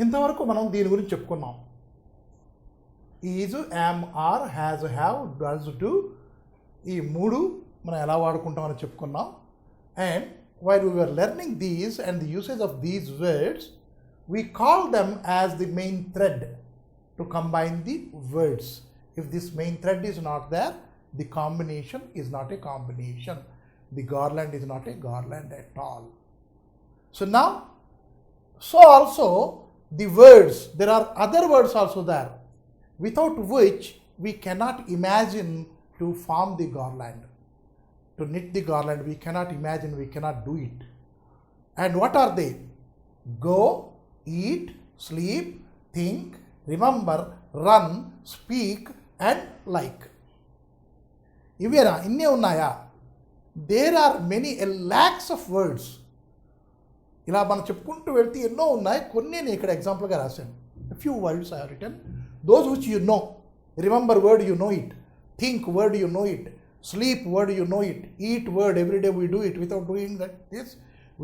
ఇంతవరకు మనం దీని గురించి చెప్పుకున్నాం. Is, am, are, has, have, does, do, ఈ మూడు మనం ఎలా వాడుకుంటామని చెప్పుకున్నాం. And while we were learning these and the usage of these words, we call them as the main thread to combine the words. If this main thread is not there, the combination is not a combination. The garland is not a garland at all. So now, so also the words, there are other words also there, without which we cannot imagine to form the garland. To knit the garland, we cannot imagine, we cannot do it. And what are they? Go, eat, sleep, think, remember, run, speak and like. ఇవేనా? ఇన్నే ఉన్నాయా? There are many lakhs of words. ఇలా మనం చెప్పుకుంటూ వెళ్తే ఎన్నో ఉన్నాయి. కొన్ని నేను ఇక్కడ ఎగ్జాంపుల్గా రాశాను. A few words I have written. Those which you know. Remember word, you know it. Think word, you know it. Sleep word, you know it. Eat word, every day we do it. Without doing that, this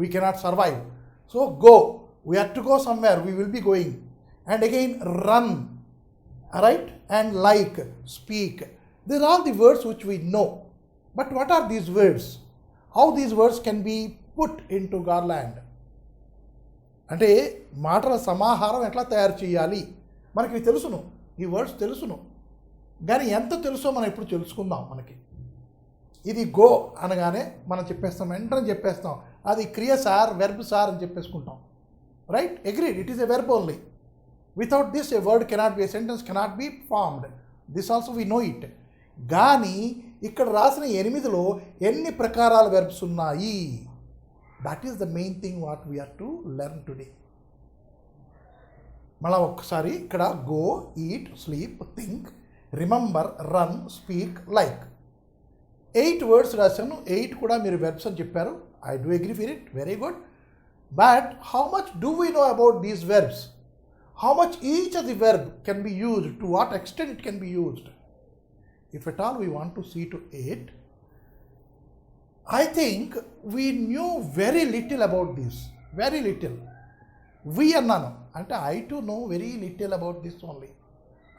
we cannot survive. So go, we have to go somewhere, we will be going. And again run, right? And like, speak. These are all the words which we know. But what are these words? How these words can be put into garland? అంటే మాటల సమాహారం ఎట్లా తయారు చేయాలి మనకి తెలుసును, ఈ words తెలుసును, కానీ ఎంత తెలుసో మనం ఇప్పుడు తెలుసుకుందాం. మనకి ఇది గో అనగానే మనం చెప్పేస్తాం, వెంటనే చెప్పేస్తాం అది క్రియ సార్, వెర్బ్ సార్ అని చెప్పేసుకుంటాం. Right? Agreed, it is a verb only. Without this a word cannot be, a sentence cannot be formed. This also we know it. కానీ ఇక్కడ రాసిన 8లో ఎన్ని ప్రకారాల వెర్బ్స్ ఉన్నాయి? That is the main thing what we are to learn today. మళ్ళీ ఒక్కసారి ఇక్కడ go, eat, sleep, think, remember, run, speak, like. 8 words రాశాను. 8 కూడా మీరు వెర్బ్స్ అని చెప్పారు. I do agree with it, very good. But how much do we know about these verbs? How much each of the verb can be used? To what extent it can be used? If at all we want to see to it, I think we knew very little about this. Very little. We అన్నాను అంటే I too know very little about this only,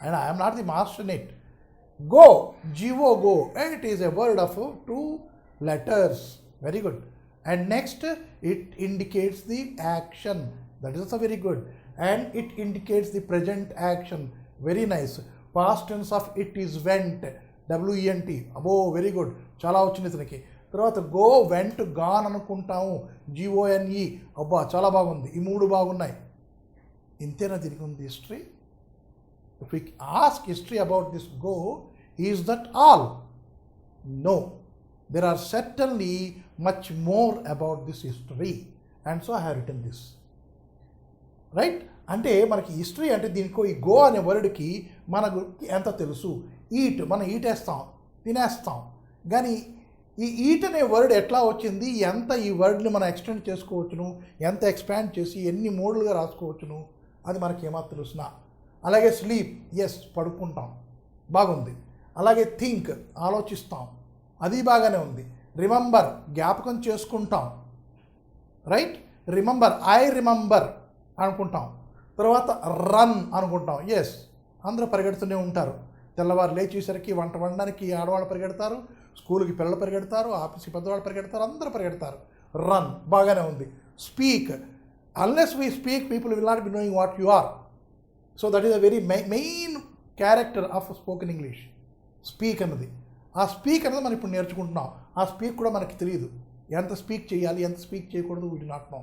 and I'm not the master in it. Go, G-O, go, and it is a word of 2 letters. Very good. And next, it indicates the action. That is also very good. And it indicates the present action. Very nice. Past tense of it is went. W-E-N-T. Abo, very good. Chala vachindi itaniki. Tarvata go, went, gone anukuntamu. G-O-N-E. Abba, chala bagundi. Ee moodu bagunnai. Intena dirigi undi history. If we ask history about this go, is that all? No. There are certainly much more about this history. And so I have written this. Right? అంటే మనకి history అంటే దీనికి ఈ go అనే వర్డ్కి మనకు ఎంత తెలుసు? Eat, మనం ఈటేస్తాం, తినేస్తాం. కానీ ఈ ఈట్ అనే వర్డ్ ఎట్లా వచ్చింది, ఎంత ఈ వర్డ్ని మనం ఎక్స్టెండ్ చేసుకోవచ్చును, ఎంత ఎక్స్పాండ్ చేసి ఎన్ని మోడ్లుగా రాసుకోవచ్చును, అది మనకి ఏమాత్రం తెలుసునా? అలాగే స్లీప్, ఎస్ పడుకుంటాం, బాగుంది. అలాగే థింక్, ఆలోచిస్తాం, అది బాగానే ఉంది. రిమెంబర్, జ్ఞాపకం చేసుకుంటాం. రైట్? రిమెంబర్, ఐ రిమెంబర్ అనుకుంటాం. తర్వాత రన్ అనుకుంటాం. ఎస్, అందరూ పరిగెడుతూనే ఉంటారు. తెల్లవారు లేచేసరికి వంట వండడానికి ఆడవాళ్ళు పరిగెడతారు, స్కూల్కి పిల్లలు పరిగెడతారు, ఆఫీస్కి పెద్దవాళ్ళు పరిగెడతారు, అందరూ పరిగెడతారు. రన్, బాగానే ఉంది. Speak, unless we speak people will not be knowing what you are. So that is a very main character of spoken English, speak అన్నది. ఆ స్పీక్ అన్నది మనం ఇప్పుడు నేర్చుకుంటున్నాం. ఆ స్పీక్ కూడా మనకి తెలియదు, ఎంత స్పీక్ చేయాలి, ఎంత స్పీక్ చేయకూడదు, we do not know.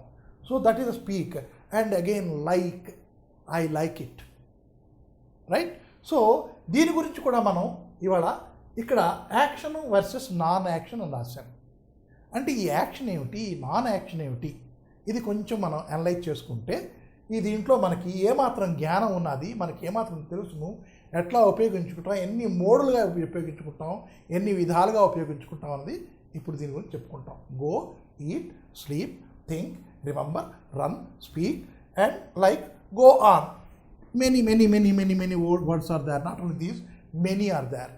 So that is a speak. And again like, I like it. Right? సో దీని గురించి కూడా మనం ఇవాళ ఇక్కడ యాక్షన్ వర్సెస్ నాన్ యాక్షన్ అని రాశాను. అంటే ఈ యాక్షన్ ఏమిటి, ఈ నాన్ యాక్షన్ ఏమిటి, ఇది కొంచెం మనం అనలైజ్ చేసుకుంటే ఈ దీంట్లో మనకి ఏమాత్రం జ్ఞానం ఉన్నది, మనకి ఏమాత్రం తెలుసును, ఎట్లా ఉపయోగించుకుంటాం, ఎన్ని మోడలుగా ఉపయోగించుకుంటాం, ఎన్ని విధాలుగా ఉపయోగించుకుంటాం అన్నది ఇప్పుడు దీని గురించి చెప్పుకుంటాం. Go, eat, sleep, think, remember, run, speak and like, go on. many words are there. Not only these, many are there.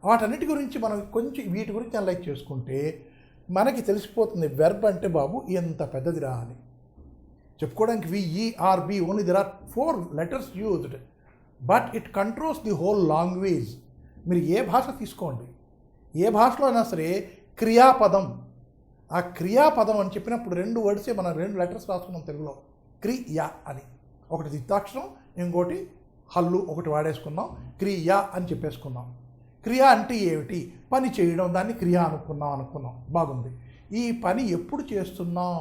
వాటన్నిటి గురించి మనం కొంచెం వీటి గురించి అనలైజ్ చేసుకుంటే మనకి తెలిసిపోతుంది వెర్బ్ అంటే బాబు ఎంత పెద్దదిరా అని. చెప్పుకోవడానికి VERB only there are 4 letters used, but it controls the whole language. మీరు ఏ భాష తీసుకోండి, ఏ భాషలో అయినా సరే క్రియాపదం, ఆ క్రియాపదం అని చెప్పినప్పుడు 2 వర్డ్సే మనం 2 లెటర్స్ రాసుకున్నాం తెలుగులో, క్రియ అని. ఒకటి దిత్తాక్షరం, ఇంకోటి హల్లు ఒకటి వాడేసుకున్నాం, క్రియ అని చెప్పేసుకున్నాం. క్రియ అంటే ఏమిటి? పని చేయడం, దాన్ని క్రియ అనుకున్నాం. బాగుంది. ఈ పని ఎప్పుడు చేస్తున్నాం?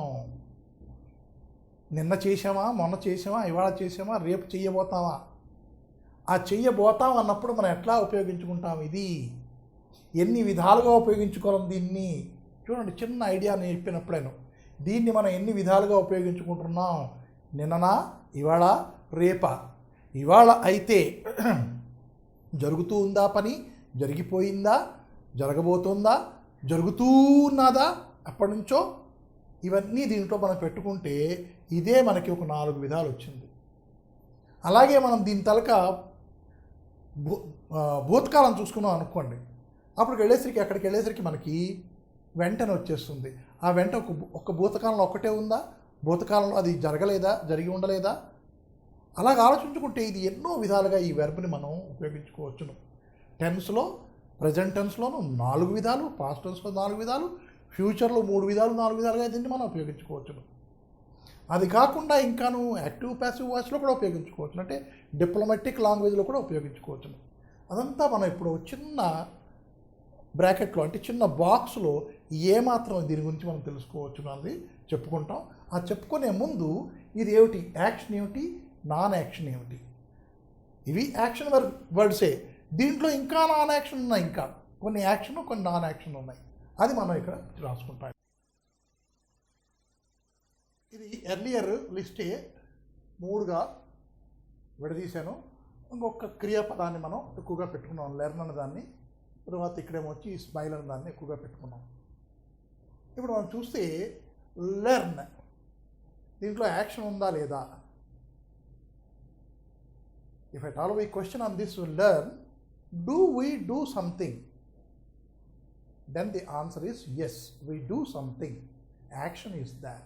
నిన్న చేసామా, మొన్న చేసామా, ఇవాళ చేసామా, రేపు చెయ్యబోతామా? ఆ చెయ్యబోతాం అన్నప్పుడు మనం ఎట్లా ఉపయోగించుకుంటాం? ఇది ఎన్ని విధాలుగా ఉపయోగించుకోవాలి దీన్ని? చూడండి, చిన్న ఐడియా నేను చెప్పినప్పుడేను, దీన్ని మనం ఎన్ని విధాలుగా ఉపయోగించుకుంటున్నాం? నిన్ననా, ఇవాళ, రేపా? ఇవాళ అయితే జరుగుతూ ఉందా పని, జరిగిపోయిందా, జరగబోతుందా, జరుగుతూ ఉన్నదా అప్పటి నుంచో? ఇవన్నీ దీంట్లో మనం పెట్టుకుంటే ఇదే మనకి ఒక 4 విధాలు వచ్చింది. అలాగే మనం దీని తలక భూతకాలం చూసుకున్నాం అనుకోండి, అప్పటికి వెళ్ళేసరికి మనకి వెంటనే వచ్చేస్తుంది. ఆ వెంట ఒక భూతకాలంలో ఒక్కటే ఉందా? భూతకాలంలో అది జరగలేదా, జరిగి ఉండలేదా? అలాగ ఆలోచించుకుంటే ఇది ఎన్నో విధాలుగా ఈ వెర్బ్ని మనం ఉపయోగించుకోవచ్చును. టెన్స్లో, ప్రజెంట్ టెన్స్లోనూ 4 విధాలు, పాస్ట్ టెన్స్లో 4 విధాలు, ఫ్యూచర్లో 3 విధాలు, 4 విధాలుగా దీన్ని మనం ఉపయోగించుకోవచ్చును. అది కాకుండా ఇంకాను యాక్టివ్ ప్యాసివ్ వాయిస్లో కూడా ఉపయోగించుకోవచ్చు, అంటే డిప్లొమాటిక్ లాంగ్వేజ్లో కూడా ఉపయోగించుకోవచ్చును. అదంతా మనం ఇప్పుడు చిన్న బ్రాకెట్లో, అంటే చిన్న బాక్స్లో ఏమాత్రం దీని గురించి మనం తెలుసుకోవచ్చును అన్నది చెప్పుకుంటాం. ఆ చెప్పుకునే ముందు ఇది ఏమిటి, యాక్షన్ ఏమిటి, నాన్ యాక్షన్ ఏమిటి? ఇవి యాక్షన్ వర్డ్సే. దీంట్లో ఇంకా నాన్ యాక్షన్ ఉన్నాయి, ఇంకా కొన్ని యాక్షన్, కొన్ని నాన్ యాక్షన్ ఉన్నాయి. అది మనం ఇక్కడ రాసుకుంటాం. ఇది ఎర్లియర్ లిస్టే 3గా విడదీశాను. ఇంకొక క్రియాపదాన్ని మనం ఎక్కువగా పెట్టుకున్నాం, లెర్న్ అనే దాన్ని. తర్వాత ఇక్కడేమో వచ్చి స్మైల్ అనే దాన్ని ఎక్కువగా పెట్టుకున్నాం. ఇప్పుడు మనం చూస్తే లెర్న్, దీంట్లో యాక్షన్ ఉందా లేదా? If at all we question on this learn, do we do something? Then the answer is yes, we do something. Action is there.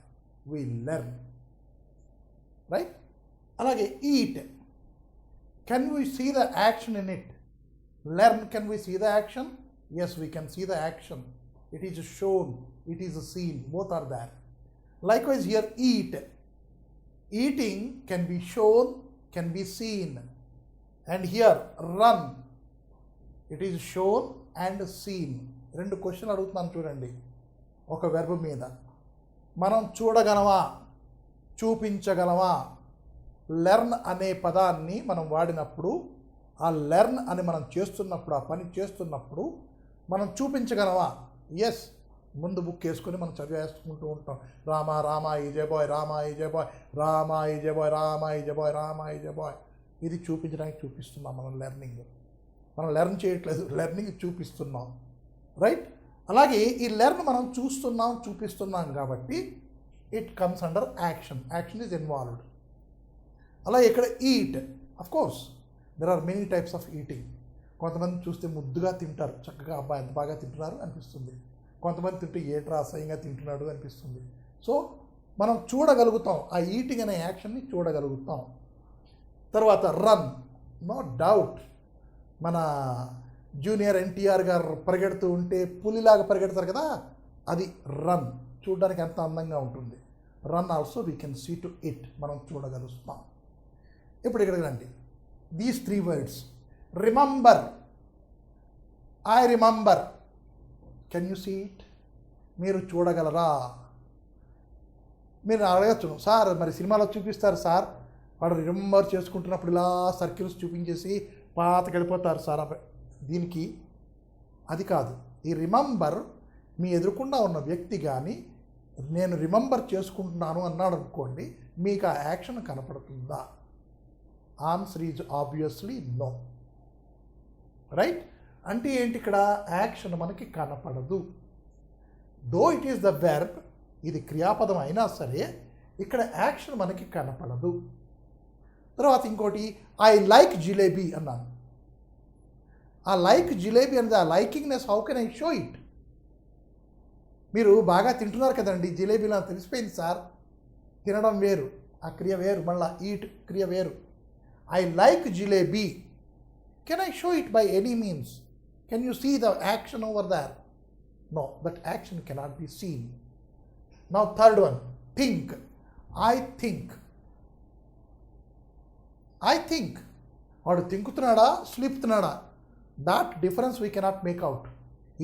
We learn. Right? Alage eat. Can we see the action in it? Learn, can we see the action? Yes, we can see the action. It is shown, it is seen, both are there. Likewise here eat. Eating can be shown, can be seen. And here run, it is shown and seen. 2 క్వశ్చన్లు అడుగుతున్నాను చూడండి. ఒక verb మీద మనం చూడగలమా, చూపించగలమా? Learn అనే పదాన్ని మనం వాడినప్పుడు, ఆ లెర్న్ అని మనం చేస్తున్నప్పుడు, ఆ పని చేస్తున్నప్పుడు మనం చూపించగలమా? ఎస్. ముందు బుక్ వేసుకొని మనం చదివేసుకుంటూ ఉంటాం. Rama Rama is a boy, Rama is a boy, Rama is a boy, Rama is a boy, Rama is a boy. ఇది చూపించడానికి చూపిస్తున్నాం మనం లెర్నింగ్. మనం లెర్న్ చేయట్లేదు, లెర్నింగ్ చూపిస్తున్నాం. రైట్? అలాగే ఈ లెర్న్ మనం చూపిస్తున్నాం కాబట్టి it comes under action. Action is involved. అలాగే ఇక్కడ eat, of course there are many types of eating. కొంతమంది చూస్తే ముద్దుగా తింటారు, చక్కగా అబ్బాయి ఎంత బాగా తింటున్నారు అనిపిస్తుంది. కొంతమంది తింటే ఏట్రా అసహ్యంగా తింటున్నాడు అనిపిస్తుంది. సో మనం చూడగలుగుతాం, ఆ ఈటింగ్ అనే యాక్షన్ని చూడగలుగుతాం. తర్వాత రన్, నో డౌట్, మన జూనియర్ ఎన్టీఆర్ గారు పరిగెడుతూ ఉంటే పులిలాగా పరిగెడతారు కదా, అది రన్. చూడడానికి ఎంత అందంగా ఉంటుంది. Run also we can see to it, మనం చూడగలుగుతాం. ఇప్పుడు ఇక్కడికి రండి. These 3 words, remember, I remember, can you see it? మీరు చూడగలరా? మీరు అడగచ్చు, సార్ మరి సినిమాలో చూపిస్తారు సార్, వాడు రిమెంబర్ చేసుకుంటున్నప్పుడు ఇలా సర్కిల్స్ చూపించేసి పాతకి వెళ్ళిపోతారు సార్. దీనికి అది కాదు. ఈ రిమెంబర్ మీ ఎదురుకుండా ఉన్న వ్యక్తి కానీ నేను రిమెంబర్ చేసుకుంటున్నాను అన్నాడు అనుకోండి, మీకు ఆ యాక్షన్ కనపడుతుందా? Answer is obviously no. Right? అంటే ఏంటి, ఇక్కడ యాక్షన్ మనకి కనపడదు. Though it is the verb, ఇది క్రియాపదం అయినా సరే ఇక్కడ యాక్షన్ మనకి కనపడదు. తర్వాత ఇంకోటి, ఐ లైక్ జిలేబీ అన్నాను. ఆ లైక్ జిలేబీ అనేది, ఆ likingness, how can I show it? మీరు బాగా తింటున్నారు కదండి జిలేబీలో, తెలిసిపోయింది సార్. తినడం వేరు, ఆ క్రియ వేరు, మళ్ళీ ఈట్ క్రియ వేరు. I like jalebi. Can I show it by any means? Can you see the action over there? No, that action cannot be seen. Now third one, think. I think. I think. వాడు తింకుతున్నాడా, స్లీపుతున్నాడా? That difference we cannot make out.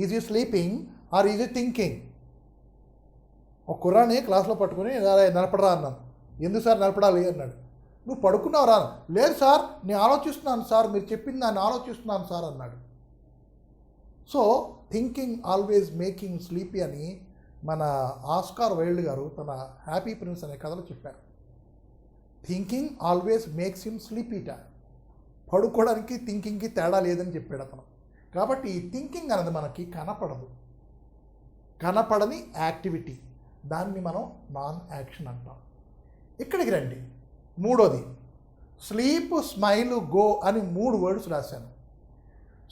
Is he sleeping or is he thinking? ఒక కుర్రాన్ని క్లాస్లో పట్టుకుని నడపడరా అన్నాను. ఎందుకు sir నడపడాలి అన్నాడు. నువ్వు పడుకున్నావు రా? లేదు సార్, నేను ఆలోచిస్తున్నాను సార్, మీరు చెప్పింది దాన్ని ఆలోచిస్తున్నాను సార్ అన్నాడు. So thinking always making sleepy అని మన ఆస్కార్ వైల్డ్ గారు తన హ్యాపీ ప్రిన్స్ అనే కథలో చెప్పారు. థింకింగ్ ఆల్వేస్ మేక్స్ హిమ్ స్లీపీట. పడుకోవడానికి థింకింగ్కి తేడా లేదని చెప్పాడు అతను. కాబట్టి ఈ థింకింగ్ అనేది మనకి కనపడదు, కనపడని యాక్టివిటీ, దాన్ని మనం నాన్ యాక్షన్ అంటాం. ఇక్కడికి రండి, మూడోది స్లీప్, స్మైల్, గో అని 3 వర్డ్స్ రాశాను.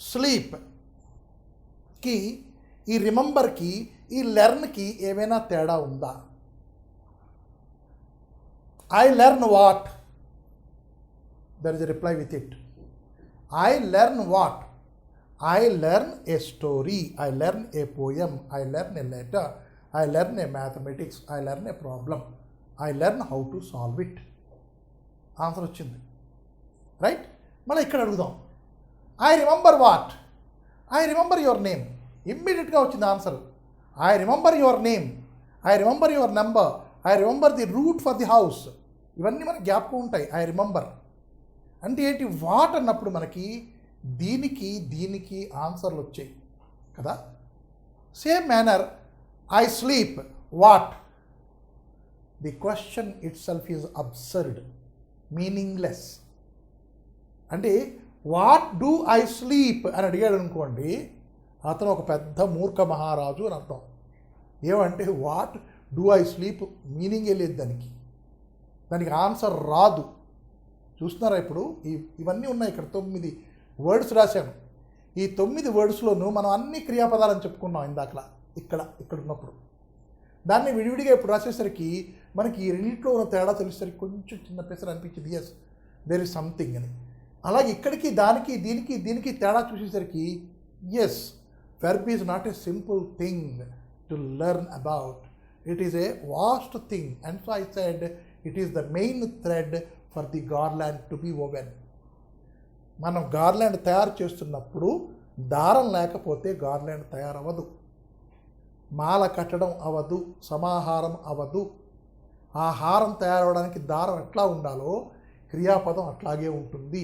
స్లీప్కి, ఈ రిమెంబర్కి, ఈ లెర్న్కి ఏమైనా తేడా ఉందా? I learn what? There is a reply with it. I learn what? I learn a story, I learn a poem, I learn a letter, I learn a mathematics, I learn a problem, I learn how to solve it. Answer వచ్చింది, right? మళ్ళీ ఇక్కడ అడుగుదాం, I remember what? I remember your name. ఇమ్మీడియట్గా వచ్చింది answer. I remember your name, I remember your number, I remember the route for the house. ఇవన్నీ మనకి జ్ఞాపకం ఉంటాయి. ఐ రిమెంబర్ అంటే ఏంటి? వాట్ అన్నప్పుడు మనకి దీనికి ఆన్సర్లు వచ్చాయి కదా. Same manner I sleep what? The question it self is absurd, meaningless. అంటే వాట్ డూ ఐ స్లీప్ అని అడిగాడు అనుకోండి, అతను ఒక పెద్ద మూర్ఖ మహారాజు అని అర్థం. ఏమంటే వాట్ డూ ఐ స్లీప్ మీనింగే లేదు దానికి ఆన్సర్ రాదు. చూస్తున్నారా ఇప్పుడు? ఇవన్నీ ఉన్నాయి ఇక్కడ. 9 వర్డ్స్ రాశాను. ఈ 9 వర్డ్స్లోనూ మనం అన్ని క్రియాపదాలని చెప్పుకున్నాం ఇందాకలా. ఇక్కడ ఉన్నప్పుడు దాన్ని విడివిడిగా ఇప్పుడు రాసేసరికి మనకి ఈ రెండింటిలో ఉన్న తేడా తెలిసేసరికి కొంచెం చిన్న పెసర అనిపించింది. ఎస్, దేర్ ఇస్ సంథింగ్ అని. అలాగే ఇక్కడికి దీనికి తేడా చూసేసరికి yes, verb is not a simple thing to learn about. It is a vast thing. And so I said it is the main thread for the garland to be woven. మనం garland తయారు చేస్తున్నప్పుడు దారం లేకపోతే garland తయారవ్వదు, మాల కట్టడం అవ్వదు, సమాహారం అవ్వదు. ఆ హారం తయారవడానికి దారం ఎట్లా ఉండాలో క్రియాపదం అట్లాగే ఉంటుంది.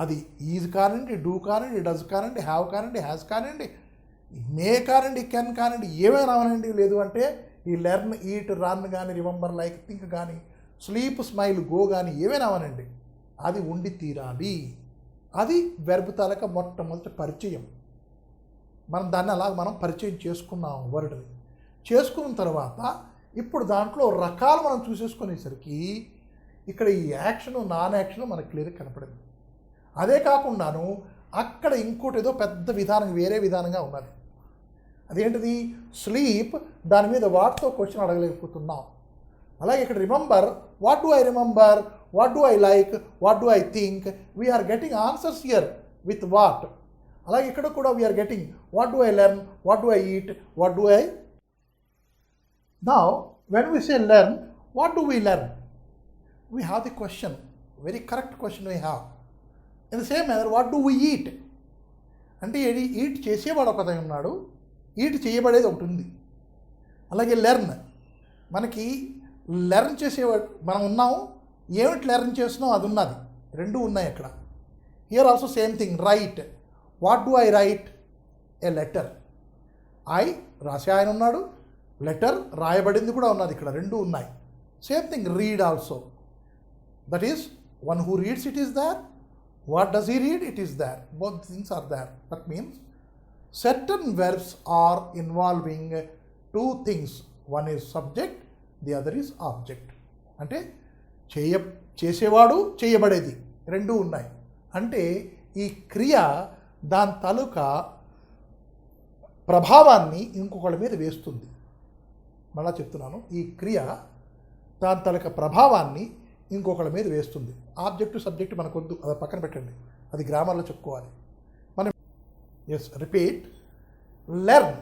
అది ఈజ్ కానివ్వండి, డూ కానివ్వండి, డజ్ కానివ్వండి, హ్యావ్ కానివ్వండి, హ్యాస్ కానివ్వండి, మే కానివ్వండి, కెన్ కానివ్వండి, ఏమైనా అవనండి. లేదు అంటే ఈ లెర్న్, ఈట్, రన్ కానీ, రిమెంబర్, లైక్, థింక్ కానీ, స్లీప్, స్మైల్, గో కానీ ఏమైనా అవనండి, అది ఉండి తీరాలి. అది వెర్బ్ తాలూకా మొట్టమొదటి పరిచయం. దాన్ని మనం పరిచయం చేసుకున్నాం. వర్డ్ని చేసుకున్న తర్వాత ఇప్పుడు దాంట్లో రకాలు మనం చూసేసుకునేసరికి ఇక్కడ ఈ యాక్షను, నాన్ యాక్షను మనకు క్లియర్గా కనపడింది. అదే కాకుండాను అక్కడ ఇంకోటి ఏదో పెద్ద విధానం, వేరే విధానంగా ఉన్నది. అదేంటిది? స్లీప్. దాని మీద వాటితో క్వశ్చన్ అడగలేకపోతున్నాం. అలాగే ఇక్కడ remember, what do I remember, what do I like, what do I think? We are getting answers here with what. అలాగే ఇక్కడ కూడా we are getting what do I learn, what do I eat, what do I. Now when we say learn, what do we learn? We have the question, very correct question we have. In the same manner, what do we eat? అంటే eat చేసేవాడు ఒకటి ఉన్నాడు, eat చేయబడేది ఒకటి ఉంది. అలాగే learn, మనకి learn చేసేవాడు మనం ఉన్నాము, ఏమిటి లెర్న్ చేస్తున్నాం అది ఉన్నది. 2 ఉన్నాయి అక్కడ. Here also same thing. Right, what do I right? A letter. I రాసే ఆయన ఉన్నాడు, లెటర్ రాయబడింది కూడా ఉన్నది. ఇక్కడ 2 ఉన్నాయి. Same thing. Read also, that is one who reads, it is there. What does he read? It is there. Both things are there. That means certain verbs are involving 2 things. One is subject, the other is object. అంటే చేసేవాడు, చేయబడేది 2 ఉన్నాయి. అంటే ఈ క్రియ దాని తాలూకా ప్రభావాన్ని ఇంకొకళ్ళ మీద వేస్తుంది. మళ్ళా చెప్తున్నాను, ఈ క్రియ దాని తాలూకా ప్రభావాన్ని ఇంకొకళ్ళ మీద వేస్తుంది. ఆబ్జెక్టు సబ్జెక్టు మనకొద్దు, అది పక్కన పెట్టండి, అది గ్రామర్లో చెప్పుకోవాలి మనం. Yes, repeat. లెర్న్,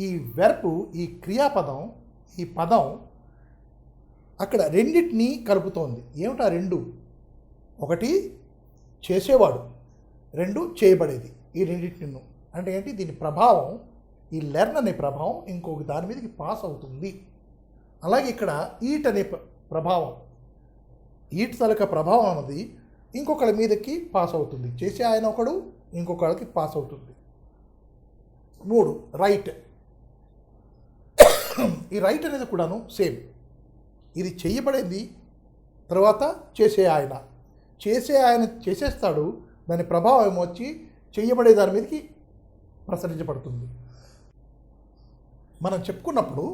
ఈ వెర్బ్, ఈ క్రియాపదం, ఈ పదం అక్కడ రెండింటినీ కలుపుతోంది. ఏమిటా రెండు? ఒకటి చేసేవాడు, రెండు చేయబడేది. ఈ రెండింటిని అంటే ఏంటి? దీని ప్రభావం, ఈ లెర్న్ అనే ప్రభావం ఇంకొక దాని మీదకి పాస్ అవుతుంది. అలాగే ఇక్కడ ఈట్ అనే ప్రభావం, ఈట్ తాలూకా ప్రభావం అన్నది ఇంకొకళ్ళ మీదకి పాస్ అవుతుంది. చేసే ఆయన ఒకడు ఇంకొకళ్ళకి పాస్ అవుతుంది. 3, రైట్. ఈ రైట్ అనేది కూడాను సేమ్. ఇది చేయబడేది, తర్వాత చేసే ఆయన చేసేస్తాడు, దాని ప్రభావం ఏమొచ్చి చేయబడే దాని మీదకి ప్రసరించబడుతుంది. మనం చెప్పుకున్నప్పుడు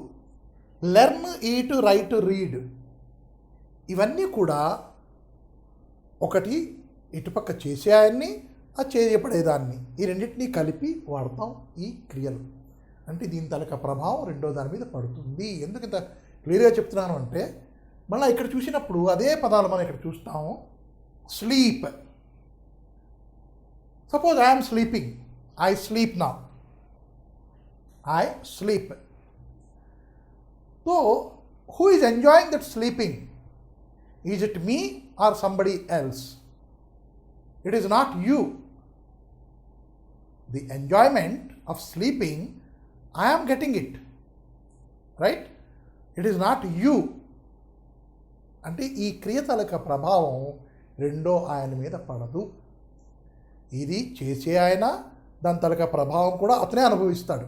లెర్న్, ఈట్, రైట్, రీడ్ ఇవన్నీ కూడా ఒకటి ఇటుపక్క చేసే ఆయన్ని, ఆ చేయబడేదాన్ని, ఈ రెండింటినీ కలిపి వాడతాం ఈ క్రియలు. అంటే దీని తాలూకా ప్రభావం రెండో దాని మీద పడుతుంది. ఎందుకు ఇంత క్లియర్గా చెప్తున్నాను అంటే, మళ్ళీ ఇక్కడ చూసినప్పుడు అదే పదాలు మనం ఇక్కడ చూస్తాము. Sleep. Suppose I'm sleeping, I sleep now, I sleep. So who is enjoying that sleeping? Is it me or somebody else? It is not you. The enjoyment of sleeping, I am getting it. Right? It is not you. అంటే ఈ క్రియ తాలూకా ప్రభావం రెండో ఆయన మీద పడదు. ఇది చేసే ఆయన, దాని తాలూకా ప్రభావం కూడా అతనే అనుభవిస్తాడు.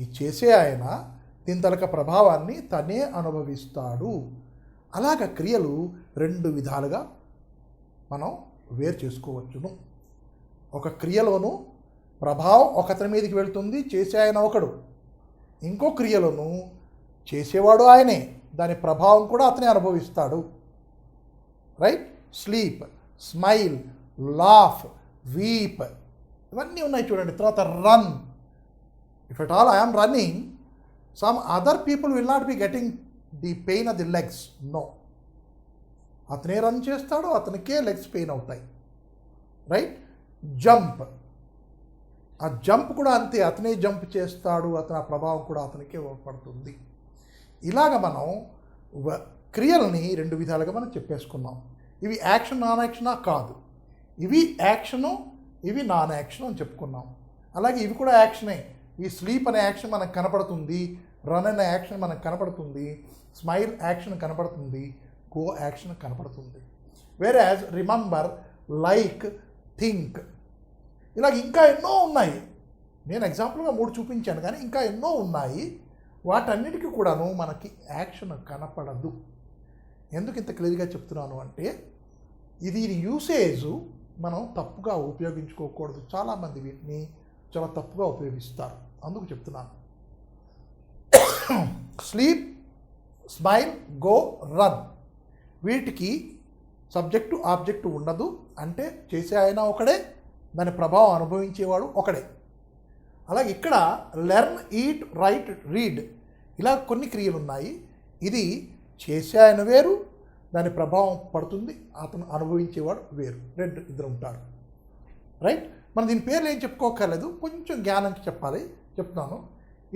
ఈ చేసే ఆయన దీని తాలూకా ప్రభావాన్ని తనే అనుభవిస్తాడు. అలాగ క్రియలు రెండు విధాలుగా మనం వేరు చేసుకోవచ్చును. ఒక క్రియలోను ప్రభావం ఒకతని మీదకి వెళ్తుంది, చేసే ఆయన ఒకడు. ఇంకో క్రియలోను చేసేవాడు ఆయనే, దాని ప్రభావం కూడా అతనే అనుభవిస్తాడు. Right? Sleep, smile, laugh, weep ఇవన్నీ ఉన్నాయి చూడండి. తర్వాత run. If at all I'm running, some other people will not be getting the pain of the legs. No, అతనే రన్ చేస్తాడు, అతనికే లెగ్స్ పెయిన్ అవుతాయి. రైట్? జంప్. ఆ జంప్ కూడా అంతే, అతనే జంప్ చేస్తాడు, అతని ఆ ప్రభావం కూడా అతనికే పడుతుంది. ఇలాగ మనం క్రియలని రెండు విధాలుగా మనం చెప్పేసుకున్నాం. ఇవి యాక్షన్ నాన్ యాక్షనా? కాదు. ఇవి యాక్షను, ఇవి నాన్ యాక్షన్ అని చెప్పుకున్నాం. అలాగే ఇవి కూడా యాక్షనే. ఈ స్లీప్ అనే యాక్షన్ మనకు కనపడుతుంది, రన్ అనే యాక్షన్ మనకు కనపడుతుంది, స్మైల్ యాక్షన్ కనపడుతుంది, గో యాక్షన్ కనపడుతుంది. వేరాజ్ రిమెంబర్, లైక్, థింక్ ఇలాగ ఇంకా ఎన్నో ఉన్నాయి. నేను ఎగ్జాంపుల్గా 3 చూపించాను, కానీ ఇంకా ఎన్నో ఉన్నాయి. వాటన్నిటికీ కూడాను మనకి యాక్షన్ కనపడదు. ఎందుకు ఇంత క్లియర్గా చెప్తున్నాను అంటే, ఇది యూసేజ్ మనం తప్పుగా ఉపయోగించుకోకూడదు. చాలామంది వీటిని చాలా తప్పుగా ఉపయోగిస్తారు, అందుకు చెప్తున్నాను. స్లీప్, స్మైల్, గో, రన్ వీటికి సబ్జెక్టు ఆబ్జెక్టు ఉండదు. అంటే చేసే ఆయన ఒకడే, దాని ప్రభావం అనుభవించేవాడు ఒకడే. అలాగే ఇక్కడ లెర్న్, ఈట్, రైట్, రీడ్ ఇలా కొన్ని క్రియలు ఉన్నాయి. ఇది చేసే ఆయన వేరు, దాని ప్రభావం పడుతుంది, అతను అనుభవించేవాడు వేరు, ఇద్దరు ఉంటారు. రైట్? మనం దీని పేర్లు ఏం చెప్పుకోకర్లేదు, కొంచెం జ్ఞానం చెప్తున్నాను.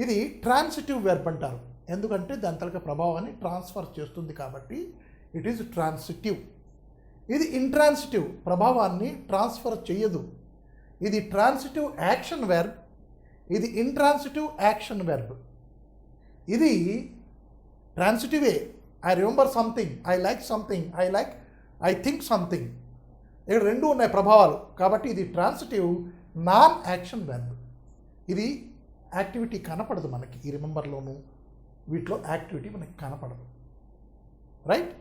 ఇది ట్రాన్సిటివ్ వెర్బ్ అంటారు. ఎందుకంటే దాని తలక ప్రభావాన్ని ట్రాన్స్ఫర్ చేస్తుంది కాబట్టి ఇట్ ఈజ్ ట్రాన్సిటివ్. ఇది ఇంట్రాన్సిటివ్, ప్రభావాన్ని ట్రాన్స్ఫర్ చేయదు. ఇది ట్రాన్సిటివ్ యాక్షన్ వెర్బ్, ఇది ఇంట్రాన్సిటివ్ యాక్షన్ వెర్బ్. ఇది ట్రాన్సిటివే. I remember something, I like something, I think something. ఇక్కడ రెండు ఉన్నాయి ప్రభావాలు, కాబట్టి ఇది ట్రాన్సిటివ్ నాన్ యాక్షన్ వెర్బ్. ఇది యాక్టివిటీ కనపడదు మనకి. ఈ రిమెంబర్లోను వీటిలో యాక్టివిటీ మనకి కనపడదు. రైట్?